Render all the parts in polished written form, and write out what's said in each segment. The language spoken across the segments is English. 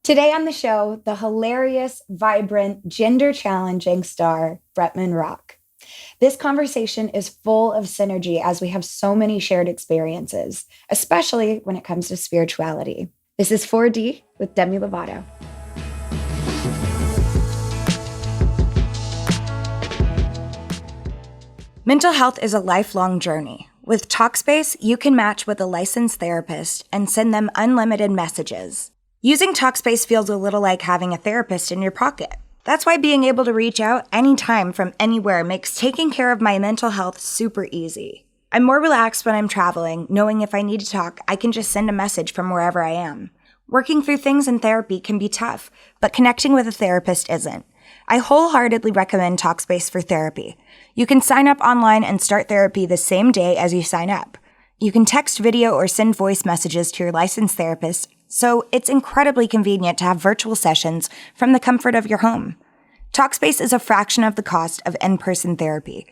Today on the show, the hilarious, vibrant, gender-challenging star, Bretman Rock. This conversation is full of synergy as we have so many shared experiences, especially when it comes to spirituality. This is 4D with Demi Lovato. Mental health is a lifelong journey. With Talkspace, you can match with a licensed therapist and send them unlimited messages. Using Talkspace feels a little like having a therapist in your pocket. That's why being able to reach out anytime from anywhere makes taking care of my mental health super easy. I'm more relaxed when I'm traveling, knowing if I need to talk, I can just send a message from wherever I am. Working through things in therapy can be tough, but connecting with a therapist isn't. I wholeheartedly recommend Talkspace for therapy. You can sign up online and start therapy the same day as you sign up. You can text, video, or send voice messages to your licensed therapist, so it's incredibly convenient to have virtual sessions from the comfort of your home. Talkspace is a fraction of the cost of in-person therapy.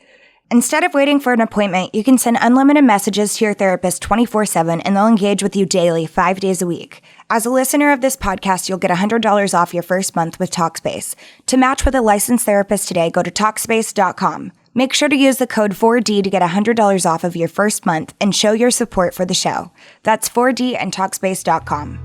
Instead of waiting for an appointment, you can send unlimited messages to your therapist 24/7 and they'll engage with you daily, 5 days a week. As a listener of this podcast, you'll get $100 off your first month with Talkspace. To match with a licensed therapist today, go to Talkspace.com. Make sure to use the code 4D to get $100 off of your first month and show your support for the show. That's 4D and Talkspace.com.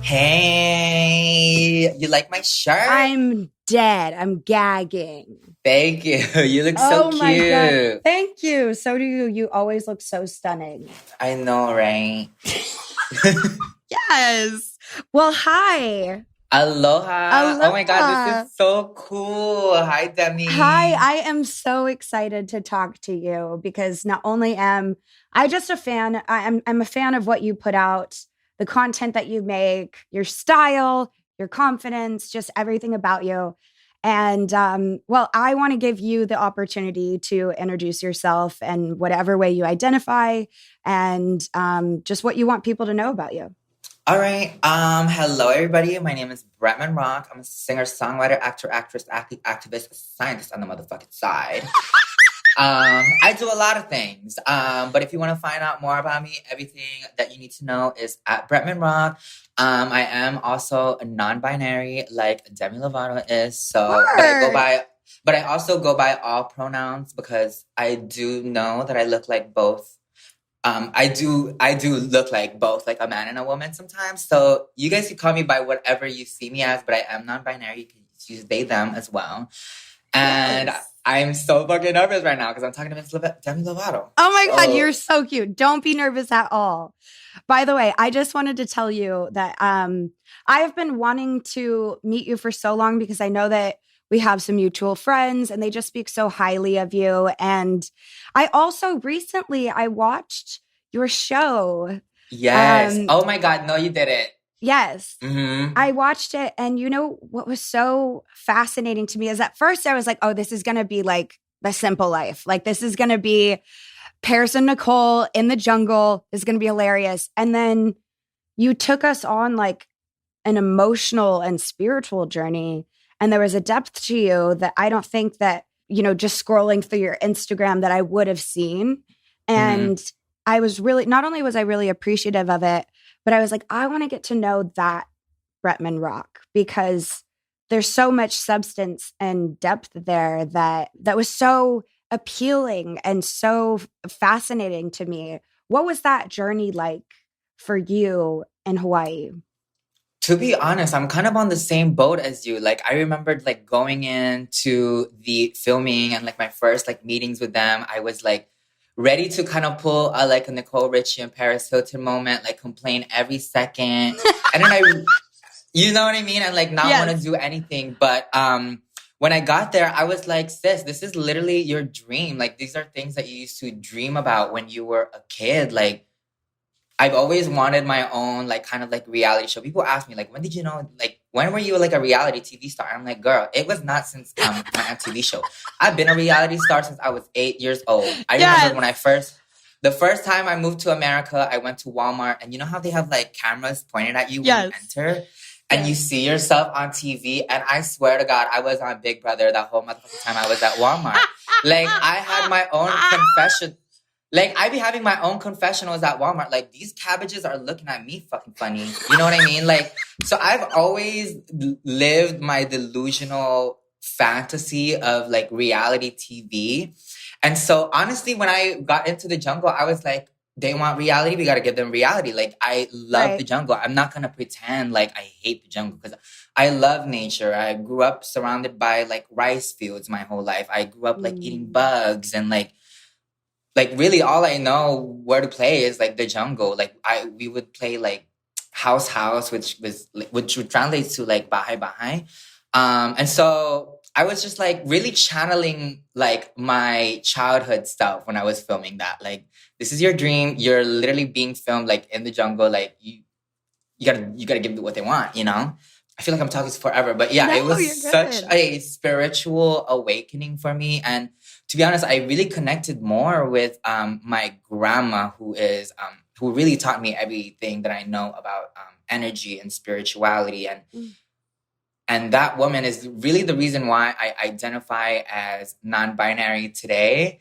Hey, you like my shirt? I'm dead. I'm gagging. Thank you. You look so cute. My God. Thank you. So do you. You always look so stunning. I know, right? Yes. Well, hi. Aloha. Oh my God, this is so cool. Hi, Demi. Hi, I am so excited to talk to you because not only am I just a fan, I'm a fan of what you put out, the content that you make, your style, your confidence, just everything about you. And I want to give you the opportunity to introduce yourself and whatever way you identify and just what you want people to know about you. All right. Hello, everybody. My name is Bretman Rock. I'm a singer, songwriter, actor, actress, athlete, activist, scientist on the motherfucking side. I do a lot of things. But if you want to find out more about me, everything that you need to know is at Bretman Rock. I am also a non-binary, like Demi Lovato is. So, but I also go by all pronouns because I do know that I look like both. I do look like both, like a man and a woman sometimes. So you guys can call me by whatever you see me as, but I am non-binary. You can use they, them as well. And yes. I'm so fucking nervous right now because I'm talking to Demi Lovato. Oh my God, you're so cute. Don't be nervous at all. By the way, I just wanted to tell you that I have been wanting to meet you for so long because I know that we have some mutual friends and they just speak so highly of you. And I also recently, I watched your show. Yes. Oh my God. No, you didn't. Yes. Mm-hmm. I watched it. And you know, what was so fascinating to me is at first I was like, oh, this is going to be like The Simple Life. Like this is going to be Paris and Nicole in the jungle. This is going to be hilarious. And then you took us on like an emotional and spiritual journey. And there was a depth to you that I don't think that, you know, just scrolling through your Instagram that I would have seen. And I was really, not only was I really appreciative of it, but I was like, I want to get to know that Bretman Rock because there's so much substance and depth there that was so appealing and so fascinating to me. What was that journey like for you in Hawaii? To be honest, I'm kind of on the same boat as you. Like, I remembered like going into the filming and like my first like meetings with them. I was like ready to kind of pull like a Nicole Richie and Paris Hilton moment, like complain every second. And then you know what I mean? And like not want to do anything. But when I got there, I was like, sis, this is literally your dream. Like these are things that you used to dream about when you were a kid. Like, I've always wanted my own, like, kind of, like, reality show. People ask me, like, when did you know, like, when were you, like, a reality TV star? I'm like, girl, it was not since my MTV show. I've been a reality star since I was 8 years old. I remember when the first time I moved to America, I went to Walmart. And you know how they have, like, cameras pointed at you when you enter? And you see yourself on TV. And I swear to God, I was on Big Brother that whole motherfucking time I was at Walmart. Like, I had my own confession. Like, I be having my own confessionals at Walmart. Like, these cabbages are looking at me fucking funny. You know what I mean? Like, so I've always lived my delusional fantasy of like reality TV. And so honestly, when I got into the jungle, I was like, they want reality, we gotta give them reality. Like, I love the jungle. I'm not gonna pretend like I hate the jungle because I love nature. I grew up surrounded by like rice fields my whole life. I grew up like eating bugs and like really all I know where to play is like the jungle. Like we would play like house, which would translate to like bahay bahay. And so I was just like really channeling like my childhood stuff when I was filming that. Like, this is your dream. You're literally being filmed like in the jungle. Like you gotta give them what they want, you know? I feel like I'm talking forever, but yeah, it was such a spiritual awakening for me. And to be honest, I really connected more with my grandma, who really taught me everything that I know about energy and spirituality. And that woman is really the reason why I identify as non-binary today.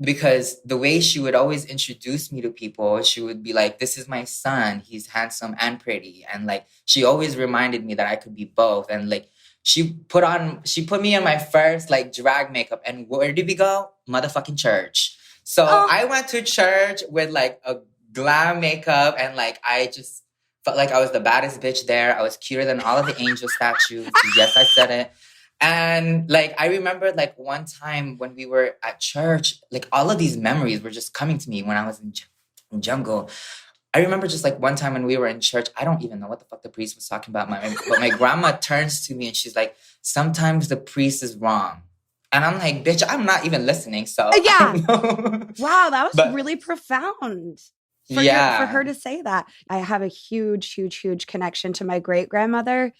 Because the way she would always introduce me to people, she would be like, this is my son. He's handsome and pretty. And like, she always reminded me that I could be both. And like, she put me in my first like drag makeup. And where did we go? Motherfucking church. So I went to church with like a glam makeup and like, I just felt like I was the baddest bitch there. I was cuter than all of the angel statues. Yes, I said it. And like, I remember like one time when we were at church, like all of these memories were just coming to me when I was in jungle. I remember just like one time when we were in church, I don't even know what the fuck the priest was talking about. But my grandma turns to me and she's like, sometimes the priest is wrong. And I'm like, bitch, I'm not even listening. So yeah. Wow, that was really profound. For her to say that. I have a huge connection to my great grandmother.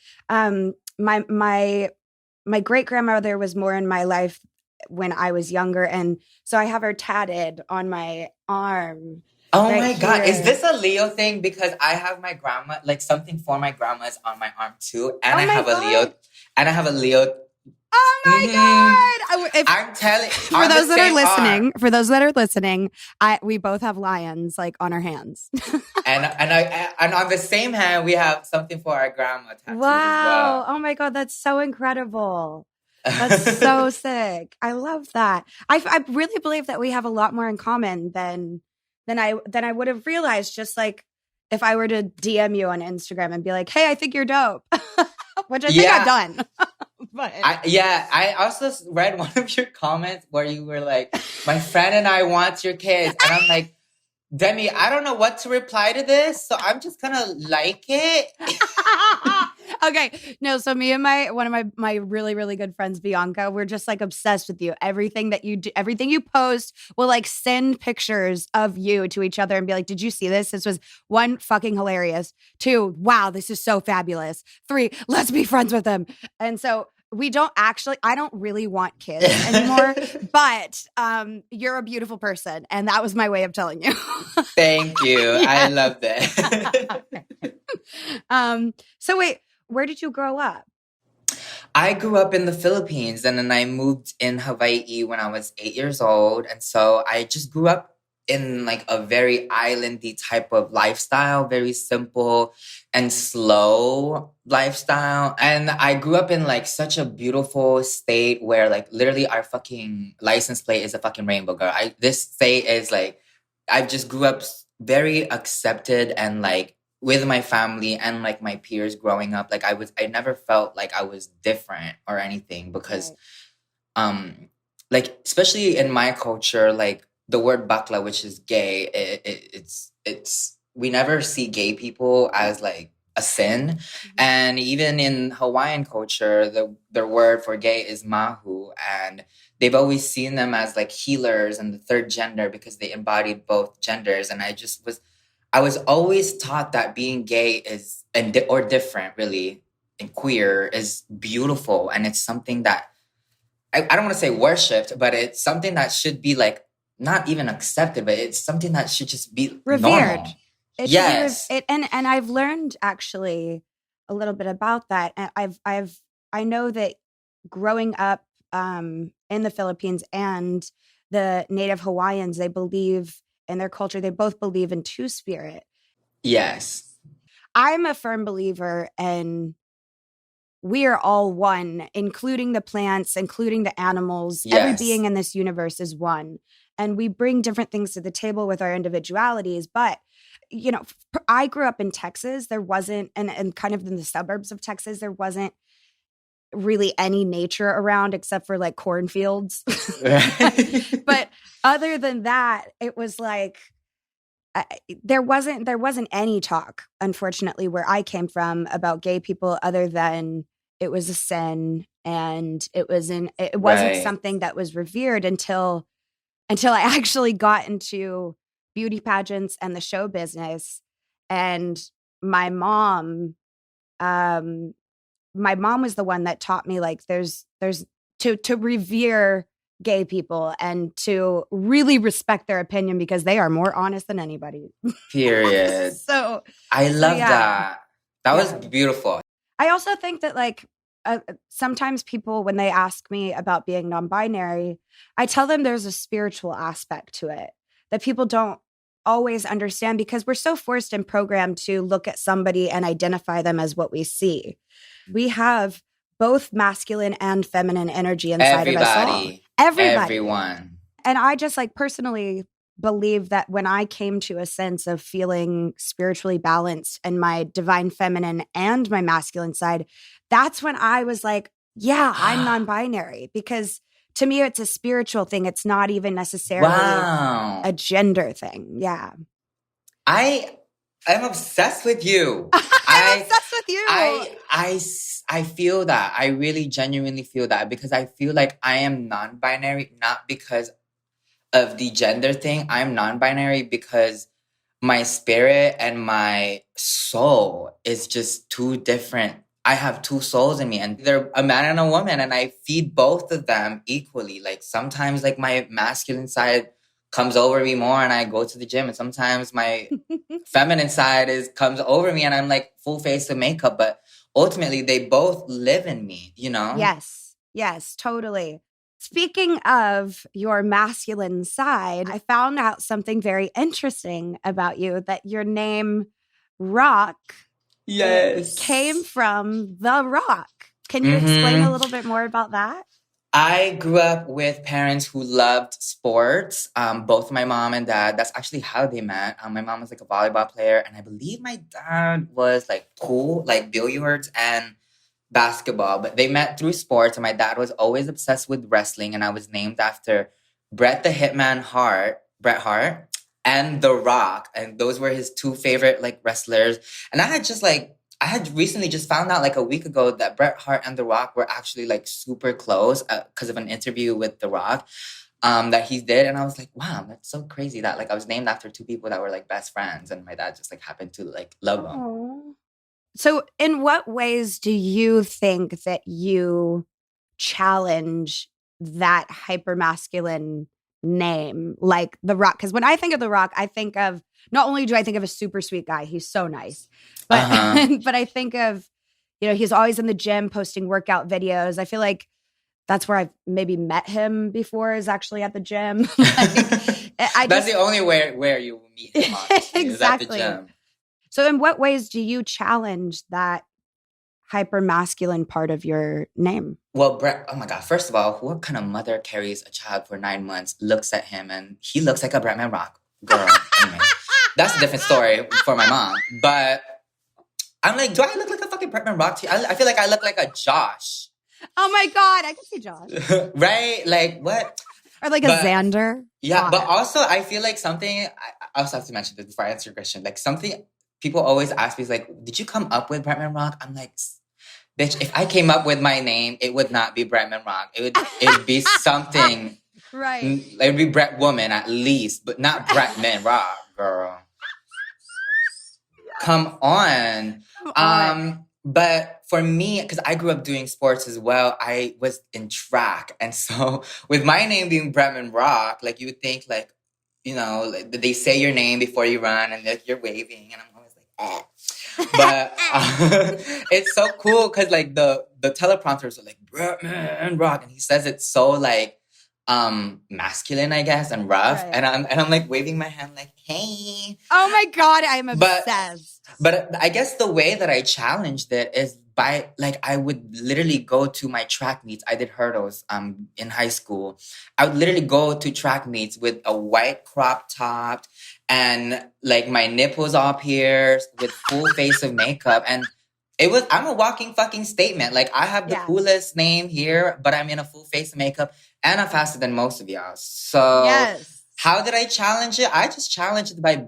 My great grandmother was more in my life when I was younger, and so I have her tatted on my arm. Oh right my God. Is this a Leo thing? Because I have my grandma, like something for my grandma's on my arm too. And I have a Leo. Oh my God! I'm telling for those that are listening, we both have lions like on our hands. and on the same hand, we have something for our grandma tattooed. Wow! As well. Oh my God, that's so incredible. That's so sick. I love that. I really believe that we have a lot more in common than I would have realized. Just like if I were to DM you on Instagram and be like, "Hey, I think you're dope," which I think I've done. But I also read one of your comments where you were like, my friend and I want your kids. And I'm like, Demi, I don't know what to reply to this, so I'm just gonna like it. Okay. No, so me and one of my really, really good friends, Bianca, we're just like obsessed with you. Everything that you do, everything you post, we'll like send pictures of you to each other and be like, did you see this? This was 1, fucking hilarious. 2, wow, this is so fabulous. 3, let's be friends with them. And so I don't really want kids anymore, but you're a beautiful person. And that was my way of telling you. Thank you. Yeah. I love that. So wait, where did you grow up? I grew up in the Philippines and then I moved in Hawaii when I was 8 years old. And so I just grew up in like a very islandy type of lifestyle, very simple and slow lifestyle. And I grew up in like such a beautiful state where like literally our fucking license plate is a fucking rainbow, girl. This state is like, I just grew up very accepted and like with my family and like my peers growing up. Like I never felt like I was different or anything because, like, especially in my culture, like, the word bakla, which is gay, it's we never see gay people as like a sin. Mm-hmm. And even in Hawaiian culture, their word for gay is mahu, and they've always seen them as like healers and the third gender because they embodied both genders. And I was always taught that being gay is or different, really, and queer is beautiful, and it's something that I don't want to say worshipped, but it's something that should be like not even accepted, but it's something that should just be revered. Normal. Yes, and I've learned actually a little bit about that. And I know that growing up in the Philippines and the Native Hawaiians, they believe in their culture, they both believe in two-spirit. Yes. I'm a firm believer in we are all one, including the plants, including the animals. Yes. Every being in this universe is one. And we bring different things to the table with our individualities. But, you know, I grew up in Texas. There wasn't, and kind of in the suburbs of Texas, there wasn't really any nature around except for like cornfields. But other than that, it was like, there wasn't any talk, unfortunately, where I came from about gay people other than it was a sin, and it wasn't Right. something that was revered until I actually got into beauty pageants and the show business. And my mom was the one that taught me, like, there's to revere gay people and to really respect their opinion because they are more honest than anybody. Period. So I love yeah. that. That was Yeah. beautiful. I also think that, like, sometimes people, when they ask me about being non-binary, I tell them there's a spiritual aspect to it that people don't always understand because we're so forced and programmed to look at somebody and identify them as what we see. We have both masculine and feminine energy inside of us all. Everybody. Everyone. And I just, like, personally believe that when I came to a sense of feeling spiritually balanced in my divine feminine and my masculine side, that's when I was like, yeah, I'm non-binary, because to me, it's a spiritual thing. It's not even necessarily a gender thing. Yeah. I'm obsessed with you. I'm obsessed with you. I feel that. I really genuinely feel that, because I feel like I am non-binary, not because of the gender thing. I'm non-binary because my spirit and my soul is just two different. I have two souls in me, and they're a man and a woman, and I feed both of them equally. Like, sometimes, like, my masculine side comes over me more and I go to the gym, and sometimes my feminine side comes over me and I'm like full face of makeup, but ultimately they both live in me, you know? Yes, totally. Speaking of your masculine side, I found out something very interesting about you, that your name Rock came from The Rock. Can you explain a little bit more about that? I grew up with parents who loved sports. Both my mom and dad. That's actually how they met. My mom was like a volleyball player, and I believe my dad was like pool, like billiards and basketball. But they met through sports, and my dad was always obsessed with wrestling, and I was named after Bret Hart, and The Rock, and those were his two favorite like wrestlers. And I had recently just found out like a week ago that Bret Hart and The Rock were actually like super close because of an interview with The Rock that he did. And I was like, wow, that's so crazy that like I was named after two people that were like best friends, and my dad just like happened to like love them. Aww. So in what ways do you think that you challenge that hypermasculine name, like The Rock? Because when I think of The Rock, I think of, not only do I think of a super sweet guy, he's so nice, but but I think of, you know, he's always in the gym posting workout videos. I feel like that's where I've maybe met him before, is actually at the gym. That's the only where you will meet him, honestly, exactly. is at the gym. So in what ways do you challenge that hypermasculine part of your name? Well, Bret, oh my God. First of all, what kind of mother carries a child for 9 months, looks at him, and he looks like a Bretman Rock girl? Anyway, that's a different story for my mom. But I'm like, do I look like a fucking Bretman Rock to you? I feel like I look like a Josh. Oh my God, I can see Josh. Right? Like, what? Or like a Xander. Yeah, but also I feel like something, I also have to mention this before I answer your question. Like, something people always ask me is like, did you come up with Bretman Rock? I'm like, bitch, if I came up with my name, it would not be Bretman Rock. It'd be something. Right. It would be Bret Woman at least, but not Bretman Rock, girl. Come on. But for me, because I grew up doing sports as well, I was in track. And so with my name being Bretman Rock, like, you would think like, you know, like, they say your name before you run and like, you're waving, and I'm always like, eh. But it's so cool because like the teleprompters are like Bretman Rock, and he says it so like masculine, I guess, and rough. Right. And I'm like waving my hand like, hey. Oh my God, I'm But obsessed. But I guess the way that I challenged it is by like I would literally go to my track meets. I did hurdles in high school. I would literally go to track meets with a white crop top and like my nipples all pierced with full face of makeup. And I'm a walking fucking statement. Like I have the coolest name here, but I'm in a full face of makeup and I'm faster than most of y'all. So how did I challenge it? I just challenged it by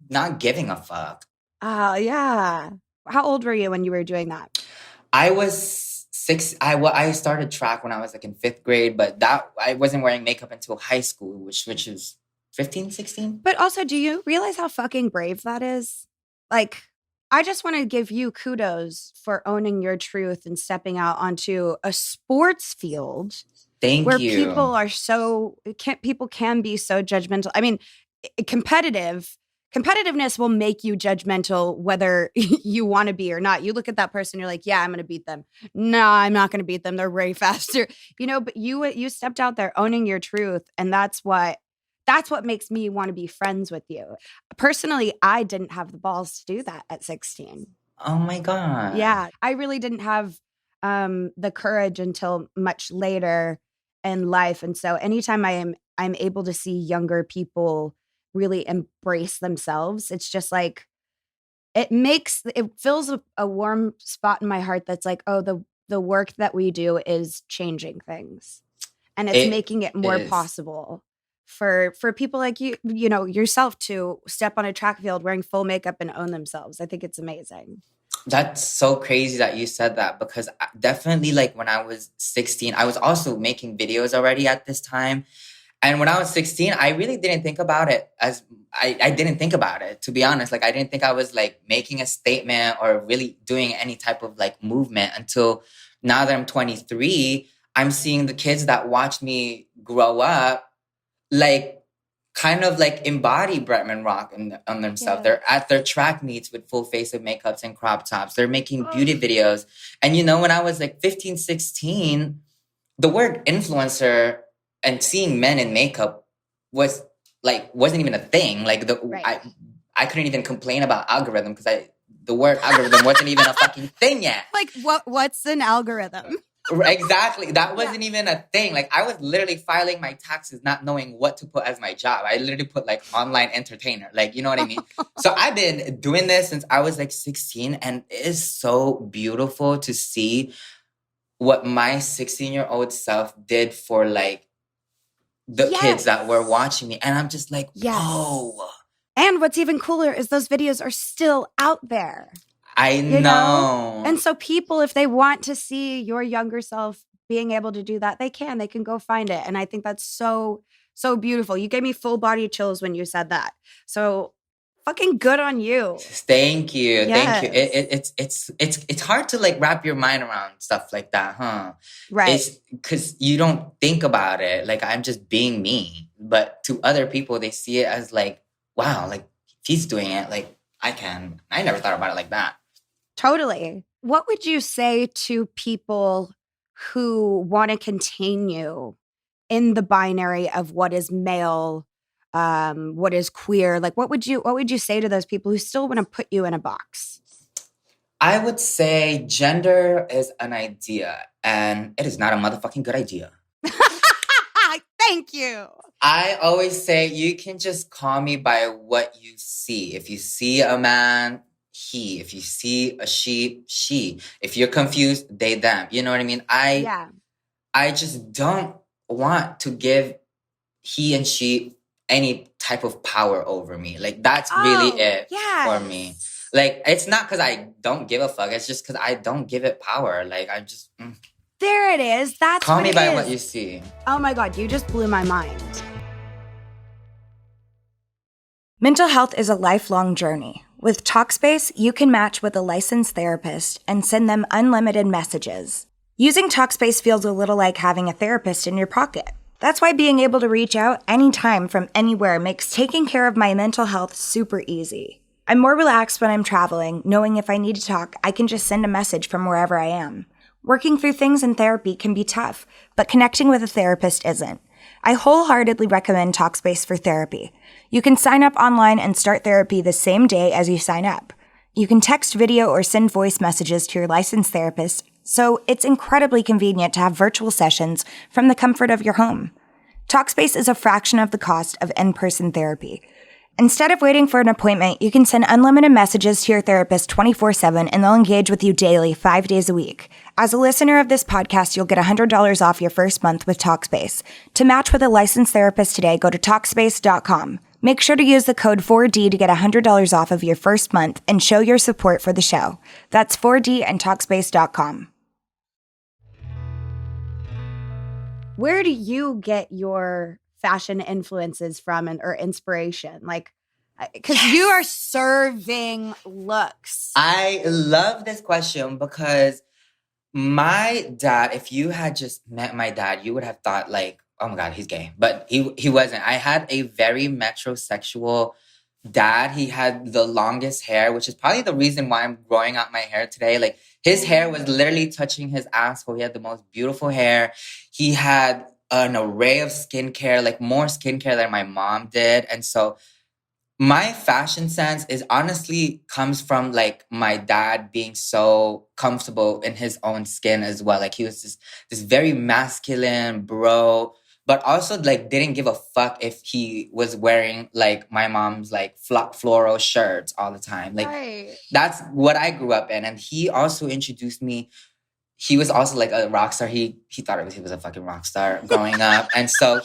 not giving a fuck. Oh, yeah. How old were you when you were doing that? I was 6. I started track when I was like in 5th grade, but I wasn't wearing makeup until high school, which is 15, 16. But also, do you realize how fucking brave that is? Like, I just want to give you kudos for owning your truth and stepping out onto a sports field. Thank where you. People can be so judgmental. I mean, competitiveness will make you judgmental whether you want to be or not. You look at that person, you're like, yeah, I'm going to beat them. No, I'm not going to beat them. They're way faster. But you stepped out there owning your truth. And that's what makes me want to be friends with you. Personally, I didn't have the balls to do that at 16. Oh my God. Yeah. I really didn't have the courage until much later in life. And so anytime I'm able to see younger people really embrace themselves, it's just like it fills a warm spot in my heart that's like, oh, the work that we do is changing things, and it's making it more possible for people like you yourself to step on a track field wearing full makeup and own themselves. I think it's amazing. That's so crazy that you said that, because definitely like when I was 16, I was also making videos already at this time. And when I was 16, I really didn't think about it I didn't think about it, to be honest. Like, I didn't think I was like making a statement or really doing any type of like movement until now that I'm 23. I'm seeing the kids that watched me grow up, like kind of like embody Bretman rock on themselves. Yeah. They're at their track meets with full face of makeups and crop tops. They're making beauty videos. And when I was like 15, 16, the word influencer and seeing men in makeup wasn't even a thing. Like I couldn't even complain about algorithm because the word algorithm wasn't even a fucking thing yet. Like what's an algorithm? Exactly. That wasn't even a thing. Like, I was literally filing my taxes not knowing what to put as my job. I literally put like online entertainer. Like, you know what I mean? So I've been doing this since I was like 16, and it is so beautiful to see what my 16-year-old self did for like the kids that were watching me. And I'm just like, whoa. And what's even cooler is those videos are still out there. I know. And so people, if they want to see your younger self being able to do that, they can go find it. And I think that's so, so beautiful. You gave me full body chills when you said that. So fucking good on you. Thank you. Yes. Thank you. It's hard to like wrap your mind around stuff like that, huh? Right. It's because you don't think about it. Like, I'm just being me. But to other people, they see it as like, wow, like if he's doing it, like I can. I never thought about it like that. Totally. What would you say to people who want to continue in the binary of what is male, what is queer? Like, what would you say to those people who still want to put you in a box? I would say gender is an idea, and it is not a motherfucking good idea. Thank you. I always say you can just call me by what you see. If you see a man, he. If you see a she, she. If you're confused, they, them. You know what I mean? I just don't want to give he and she any type of power over me. Like, that's really it for me. Like, it's not because I don't give a fuck. It's just because I don't give it power. Like, I just... There it is. That's Call me by what you see. Oh my God, you just blew my mind. Mental health is a lifelong journey. With Talkspace, you can match with a licensed therapist and send them unlimited messages. Using Talkspace feels a little like having a therapist in your pocket. That's why being able to reach out anytime from anywhere makes taking care of my mental health super easy. I'm more relaxed when I'm traveling, knowing if I need to talk, I can just send a message from wherever I am. Working through things in therapy can be tough, but connecting with a therapist isn't. I wholeheartedly recommend Talkspace for therapy. You can sign up online and start therapy the same day as you sign up. You can text, video, or send voice messages to your licensed therapist, so it's incredibly convenient to have virtual sessions from the comfort of your home. Talkspace is a fraction of the cost of in-person therapy. Instead of waiting for an appointment, you can send unlimited messages to your therapist 24/7 and they'll engage with you daily, 5 days a week. As a listener of this podcast, you'll get $100 off your first month with Talkspace. To match with a licensed therapist today, go to Talkspace.com. Make sure to use the code 4D to get $100 off of your first month and show your support for the show. That's 4D and Talkspace.com. Where do you get your fashion influences from or inspiration? Like, because you are serving looks. I love this question because my dad, if you had just met my dad, you would have thought like, oh my God, he's gay. But he wasn't. I had a very metrosexual dad. He had the longest hair, which is probably the reason why I'm growing out my hair today. Like his hair was literally touching his asshole. He had the most beautiful hair. He had an array of skincare, like more skincare than my mom did. And so my fashion sense is honestly comes from like my dad being so comfortable in his own skin as well. Like he was this very masculine bro, but also like didn't give a fuck if he was wearing like my mom's like floral shirts all the time. Like Right. that's what I grew up in. And he also introduced me. He was also like a rock star. He thought he was a fucking rock star growing up. And so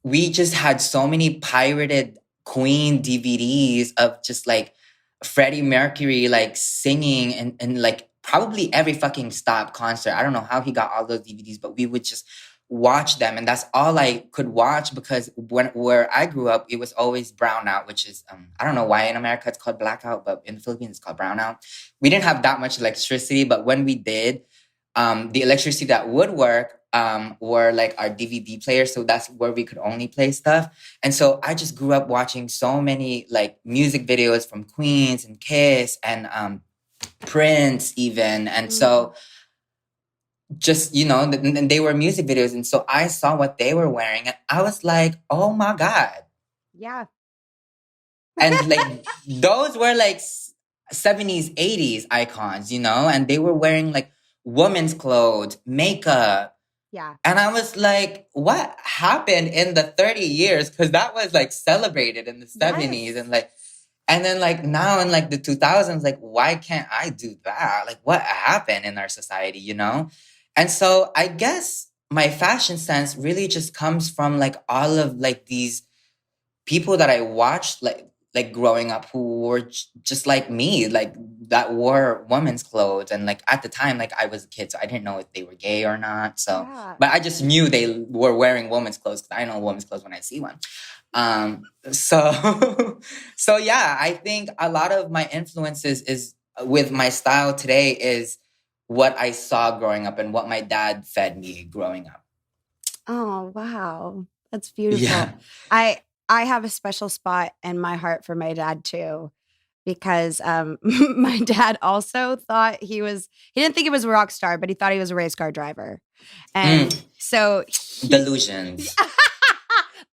we just had so many pirated Queen DVDs of just like Freddie Mercury like singing and like probably every fucking stop concert. I don't know how he got all those DVDs, but we would just watch them. And that's all I could watch because where I grew up, it was always brownout, which is, I don't know why in America it's called blackout, but in the Philippines it's called brownout. We didn't have that much electricity, but when we did, the electricity that would work were like our DVD players. So that's where we could only play stuff. And so I just grew up watching so many like music videos from Queens and Kiss and Prince even. And so just, you know, and they were music videos. And so I saw what they were wearing and I was like, oh my God. Yeah. And like those were like 70s, 80s icons, you know, and they were wearing like women's clothes, makeup. Yeah. And I was like, what happened in the 30 years? Because that was like celebrated in the 70s. Yes. And then like now in like the 2000s, like, why can't I do that? Like what happened in our society, you know? And so I guess my fashion sense really just comes from like all of like these people that I watched like growing up who were just like me, like that wore women's clothes. And like at the time, like I was a kid, so I didn't know if they were gay or not. So, but I just knew they were wearing women's clothes because I know women's clothes when I see one. So yeah, I think a lot of my influences is with my style today is what I saw growing up and what my dad fed me growing up. Oh, wow. That's beautiful. Yeah. I have a special spot in my heart for my dad too, because my dad also thought he didn't think he was a rock star, but he thought he was a race car driver. And so delusions.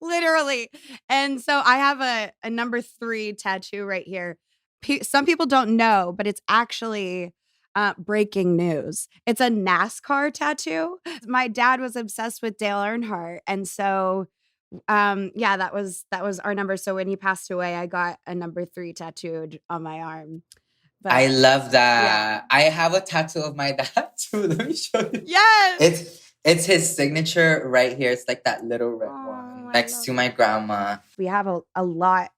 Literally. And so I have a number 3 tattoo right here. Some people don't know, but it's actually breaking news. It's a NASCAR tattoo. My dad was obsessed with Dale Earnhardt. And so yeah, that was our number. So when he passed away, I got a number 3 tattooed on my arm. But I love that. Yeah. I have a tattoo of my dad too. Let me show you. Yes. It's his signature right here. It's like that little red one next to my grandma. We have a lot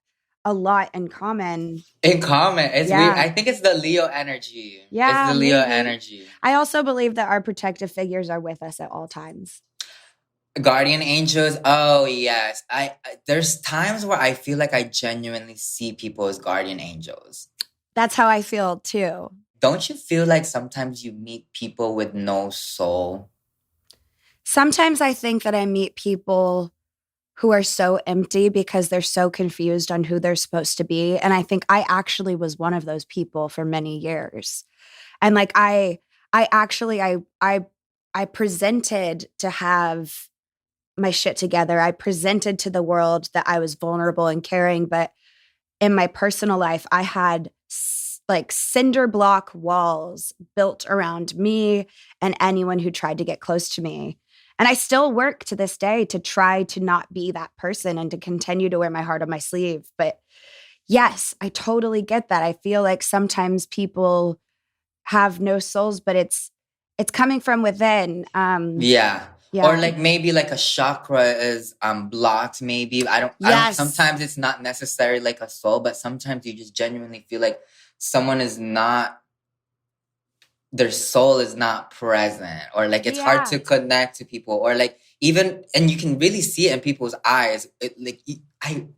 in common. In common. It's Yeah. weird. I think it's the Leo energy. Yeah, It's the Leo maybe. energy. I also believe that our protective figures are with us at all times. Guardian angels. Oh yes. There's times where I feel like I genuinely see people as guardian angels. That's how I feel too. Don't you feel like sometimes you meet people with no soul? Sometimes I think that I meet people who are so empty because they're so confused on who they're supposed to be. And I think I actually was one of those people for many years. And like I presented to have my shit together. I presented to the world that I was vulnerable and caring, but in my personal life, I had like cinder block walls built around me and anyone who tried to get close to me. And I still work to this day to try to not be that person and to continue to wear my heart on my sleeve. But yes, I totally get that. I feel like sometimes people have no souls, but it's coming from within. Yeah. Yeah. Or like maybe like a chakra is blocked. Maybe I don't. Yes. Sometimes it's not necessarily like a soul, but sometimes you just genuinely feel like someone is not. Their soul is not present, or like it's hard to connect to people, or like even, and you can really see it in people's eyes.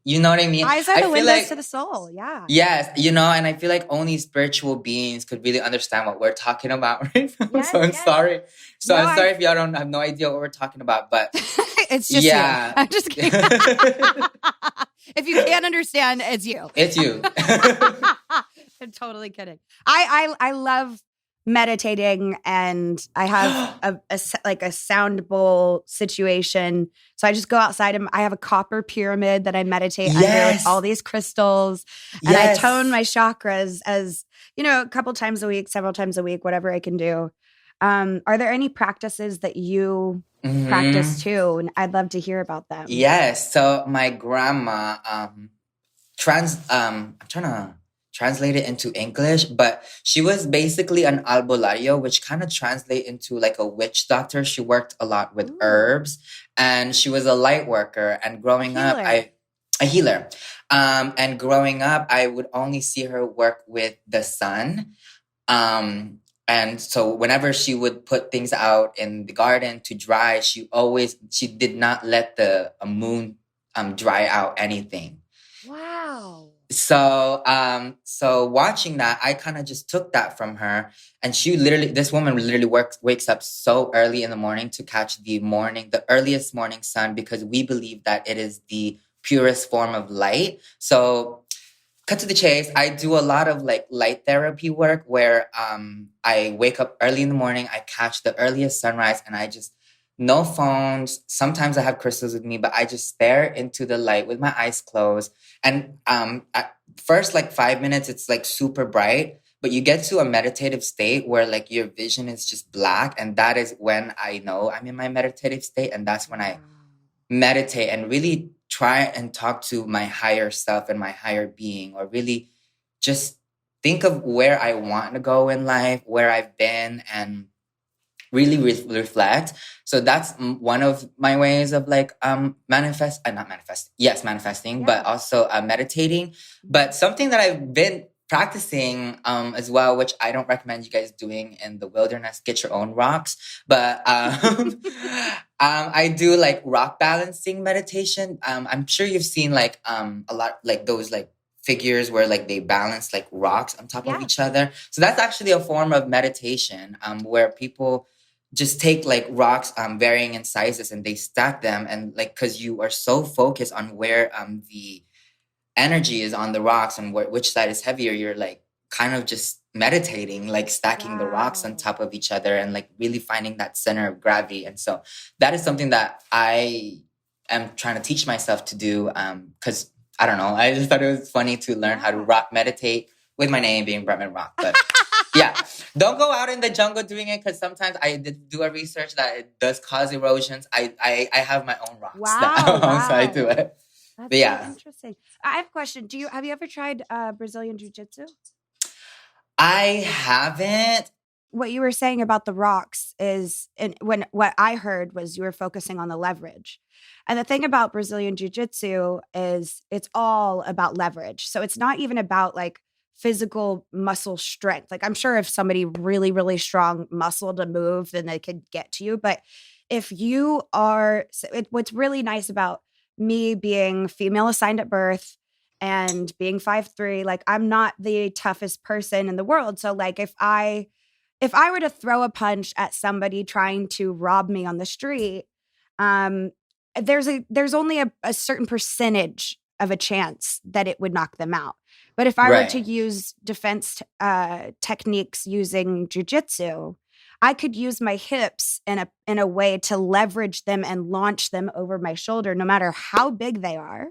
You know what I mean? Eyes are I the feel windows like to the soul. Yeah. yes, you know, and I feel like only spiritual beings could really understand what we're talking about right now. Yes, So I'm yes. sorry. So No, I'm sorry if y'all don't have no idea what we're talking about, but it's just yeah. you. I'm just kidding. If you can't understand, it's you. It's you. I'm totally kidding. I love meditating, and I have a sound bowl situation. So I just go outside and I have a copper pyramid that I meditate under with all these crystals, and I tone my chakras as, you know, a couple times a week, several times a week, whatever I can do. Are there any practices that you practice too? And I'd love to hear about them. Yes. So my grandma, I'm trying to translate it into English, but she was basically an albulario, which kind of translate into like a witch doctor. She worked a lot with herbs, and she was a light worker. And growing up, a healer. And growing up, I would only see her work with the sun. And so whenever she would put things out in the garden to dry, she did not let the moon dry out anything. Wow. So watching that, I kind of just took that from her. And this woman literally wakes up so early in the morning to catch the earliest morning sun, because we believe that it is the purest form of light. So cut to the chase, I do a lot of like light therapy work where I wake up early in the morning, I catch the earliest sunrise, and I just, no phones. Sometimes I have crystals with me, but I just stare into the light with my eyes closed. And at first, like 5 minutes, it's like super bright, but you get to a meditative state where like your vision is just black. And that is when I know I'm in my meditative state. And that's when I meditate and really try and talk to my higher self and my higher being, or really just think of where I want to go in life, where I've been, and really reflect. So that's one of my ways of like manifesting, but also meditating. But something that I've been practicing as well, which I don't recommend you guys doing in the wilderness, get your own rocks. But I do like rock balancing meditation. I'm sure you've seen like a lot like those like figures where like they balance like rocks on top of each other. So that's actually a form of meditation where people just take like rocks varying in sizes and they stack them, and like because you are so focused on where the energy is on the rocks and which side is heavier, you're like kind of just meditating, like stacking the rocks on top of each other and like really finding that center of gravity. And so that is something that I am trying to teach myself to do because I don't know, I just thought it was funny to learn how to rock meditate with my name being Bretman Rock. But yeah, don't go out in the jungle doing it, because sometimes I did do a research that it does cause erosions. I have my own rocks now, so I do it. That's but yeah, so interesting. I have a question. Have you ever tried Brazilian Jiu-jitsu? I haven't. What you were saying about the rocks is, what I heard was you were focusing on the leverage. And the thing about Brazilian Jiu-jitsu is it's all about leverage. So it's not even about like physical muscle strength. Like I'm sure if somebody really, really strong muscle to move, then they could get to you. But if you are, what's really nice about me being female assigned at birth and being 5'3", like I'm not the toughest person in the world. So like if I were to throw a punch at somebody trying to rob me on the street, there's only a certain percentage of a chance that it would knock them out. But if I were to use defense techniques using jiu-jitsu, I could use my hips in a way to leverage them and launch them over my shoulder, no matter how big they are,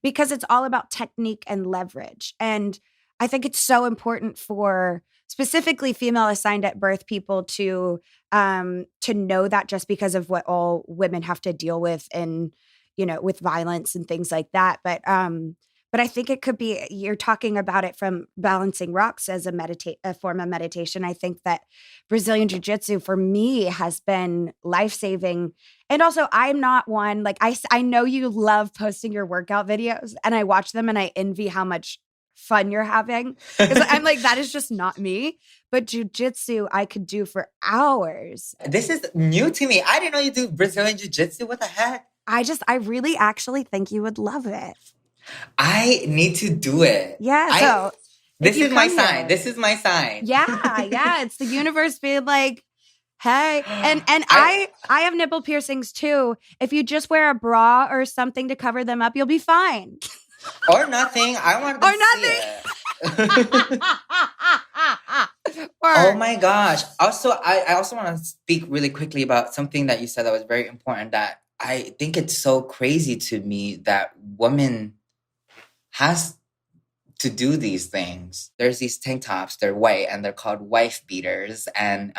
because it's all about technique and leverage. And I think it's so important for specifically female assigned at birth people to know that, just because of what all women have to deal with and, with violence and things like that. But I think it could be, you're talking about it from balancing rocks as a form of meditation. I think that Brazilian Jiu-Jitsu for me has been life-saving. And also, I'm not one, like I know you love posting your workout videos, and I watch them and I envy how much fun you're having. Because I'm like, that is just not me. But Jiu-Jitsu I could do for hours. This is new to me. I didn't know you do Brazilian Jiu-Jitsu. What the heck? I really actually think you would love it. I need to do it. Yeah. This is my sign. Here, This is my sign. Yeah. It's the universe being like, hey. And I have nipple piercings too. If you just wear a bra or something to cover them up, you'll be fine. Or nothing. I want to see it. Oh my gosh. Also, I also want to speak really quickly about something that you said that was very important, that I think it's so crazy to me that women has to do these things. There's these tank tops, they're white and they're called wife beaters. And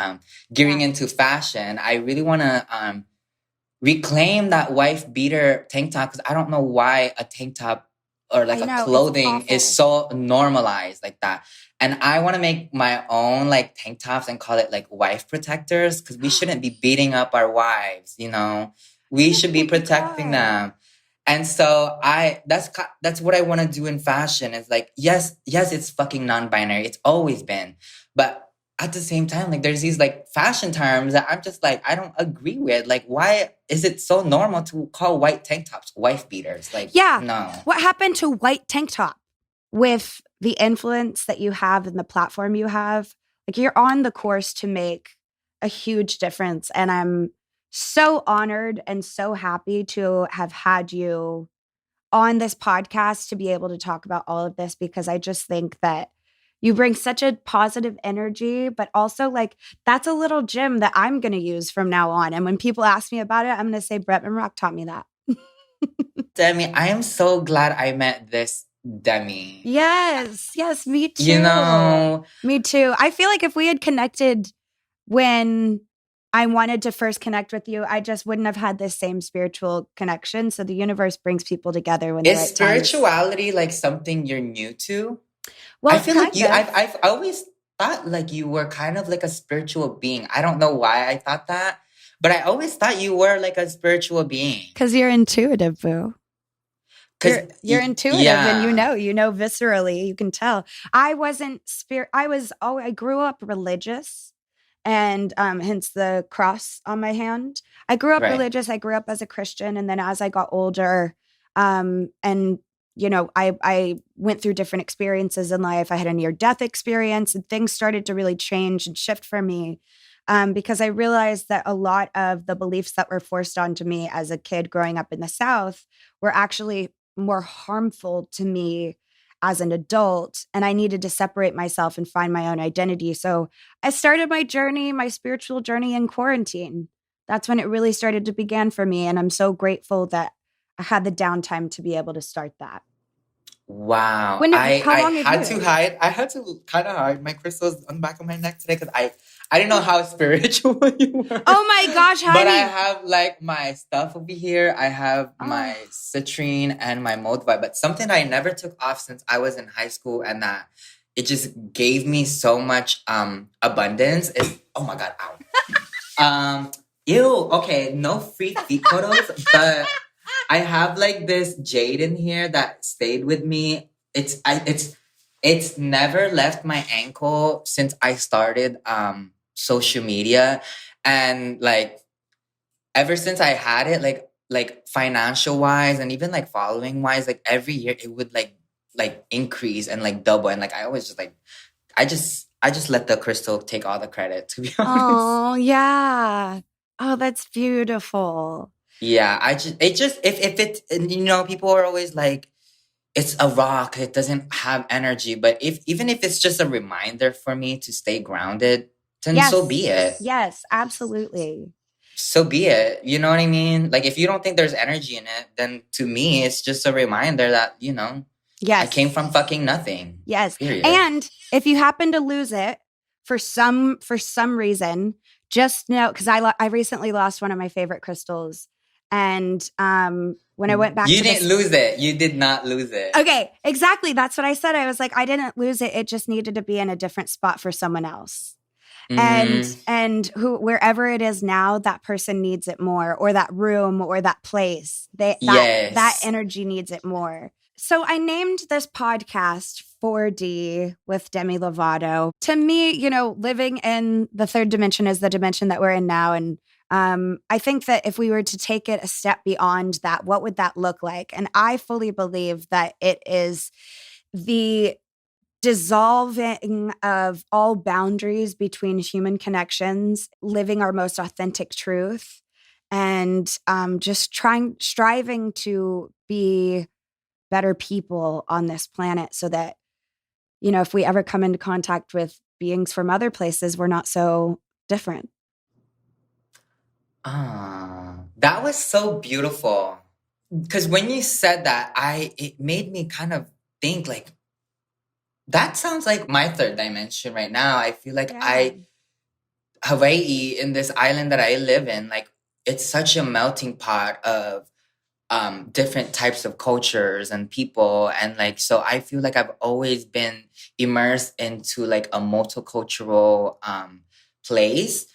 getting into fashion, I really want to reclaim that wife beater tank top, because I don't know why a tank top or like a clothing is so normalized like that. And I want to make my own like tank tops and call it like wife protectors, because we shouldn't be beating up our wives, we should be protecting them. And so that's what I want to do in fashion. Is like, yes, it's fucking non-binary. It's always been. But at the same time, like, there's these like fashion terms that I'm just like, I don't agree with. Like, why is it so normal to call white tank tops wife beaters? Like, no. What happened to white tank top? With the influence that you have and the platform you have, like, you're on the course to make a huge difference. And I'm so honored and so happy to have had you on this podcast to be able to talk about all of this, because I just think that you bring such a positive energy, but also like that's a little gem that I'm going to use from now on. And when people ask me about it, I'm going to say Bretman Rock taught me that. Demi, I am so glad I met this Demi. Yes, me too. Me too. I feel like if we had connected when I wanted to first connect with you, I just wouldn't have had this same spiritual connection. So the universe brings people together when the right time is. Is spirituality like something you're new to? Well, I feel like I've always thought like you were kind of like a spiritual being. I don't know why I thought that, but I always thought you were like a spiritual being. Because you're intuitive, boo. You're intuitive, and you know viscerally, you can tell. I wasn't I grew up religious, and hence the cross on my hand. I grew up religious. I grew up as a Christian, and then as I got older, and I went through different experiences in life. I had a near-death experience, and things started to really change and shift for me, because I realized that a lot of the beliefs that were forced onto me as a kid growing up in the South were actually more harmful to me as an adult, and I needed to separate myself and find my own identity. So I started my spiritual journey in quarantine. That's when it really started to begin for me, and I'm so grateful that I had the downtime to be able to start that. Wow. I had to kind of hide my crystals on the back of my neck today, because I didn't know how spiritual you were. Oh my gosh, honey. But I have like my stuff over here. I have my citrine and my Moldavite. But something I never took off since I was in high school, and that it just gave me so much abundance is, oh my God, ow. Ew, okay, no free feet photos, but I have like this jade in here that stayed with me. It's never left my ankle since I started social media, and like ever since I had it, like financial wise and even like following wise, like every year it would like increase and like double, and like I always just like I just let the crystal take all the credit, to be honest. Oh yeah. Oh, that's beautiful. Yeah, if people are always like, it's a rock, it doesn't have energy. But even if it's just a reminder for me to stay grounded, then so be it. Yes, absolutely. So be it. You know what I mean? Like, if you don't think there's energy in it, then to me, it's just a reminder that, you know, Yes. I came from fucking nothing. Yes. Period. And if you happen to lose it for some reason, just know, because I recently lost one of my favorite crystals. And when I went back you to didn't lose it. You did not lose it. Okay, exactly. That's what I said. I was like, I didn't lose it. It just needed to be in a different spot for someone else. And wherever it is now, that person needs it more, or that room or that place. That energy needs it more. So I named this podcast 4D with Demi Lovato. To me, you know, living in the third dimension is the dimension that we're in now. And I think that if we were to take it a step beyond that, what would that look like? And I fully believe that it is the dissolving of all boundaries between human connections, living our most authentic truth, and just striving to be better people on this planet, so that, you know, if we ever come into contact with beings from other places, we're not so different. That was so beautiful. Because when you said that, it made me kind of think, like, that sounds like my third dimension right now. I feel like Hawaii, in this island that I live in, like, it's such a melting pot of different types of cultures and people. And like, so I feel like I've always been immersed into like a multicultural place.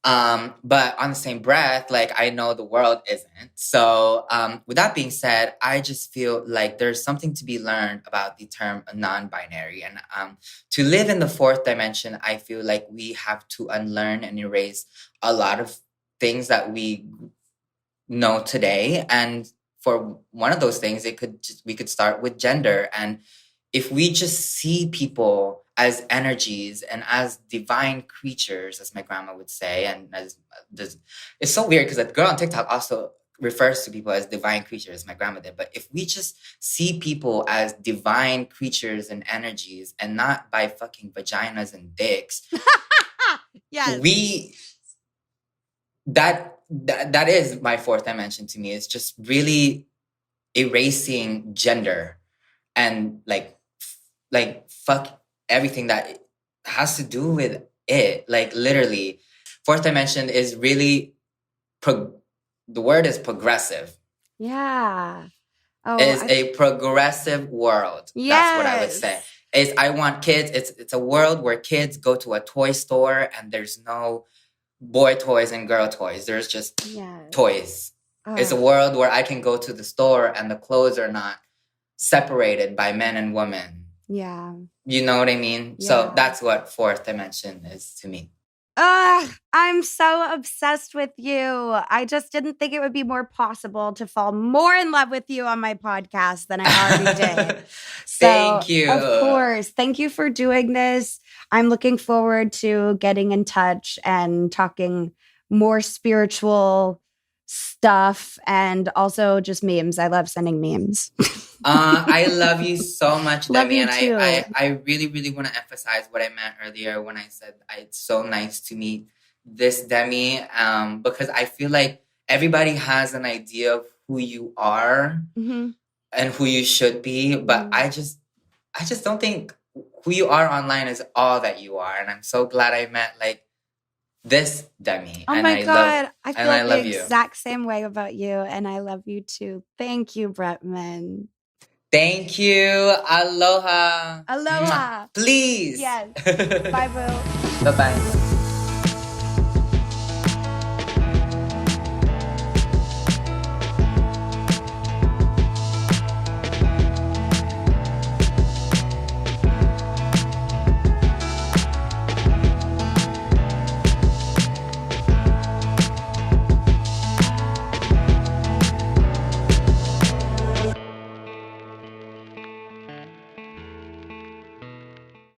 But on the same breath, like, I know the world isn't. So with that being said, I just feel like there's something to be learned about the term non-binary. And to live in the fourth dimension, I feel like we have to unlearn and erase a lot of things that we know today. And for one of those things, we could start with gender. And if we just see people as energies and as divine creatures, as my grandma would say, and it's so weird because that girl on TikTok also refers to people as divine creatures, my grandma did. But if we just see people as divine creatures and energies, and not by fucking vaginas and dicks, yes, that is my fourth dimension to me. It's just really erasing gender and like fuck everything that has to do with it. Like, literally, fourth dimension is really the word is progressive. Yeah. It's a progressive world. Yes. That's what I would say. I want kids. It's a world where kids go to a toy store and there's no boy toys and girl toys. There's just toys. It's a world where I can go to the store and the clothes are not separated by men and women. Yeah. You know what I mean? Yeah. So that's what fourth dimension is to me. I'm so obsessed with you. I just didn't think it would be more possible to fall more in love with you on my podcast than I already did. Thank you. Of course. Thank you for doing this. I'm looking forward to getting in touch and talking more spiritual stuff, and also just memes. I love sending memes. I love you so much, Demi. Love you too. I really, really want to emphasize what I meant earlier when I said it's so nice to meet this Demi, because I feel like everybody has an idea of who you are and who you should be, but I just don't think who you are online is all that you are. And I'm so glad I met like this Demi. Oh my God. I feel the exact same way about you. And I love you too. Thank you, Bretman. Thank you. Aloha. Aloha. Please. Yes. Bye, boo. Bye-bye.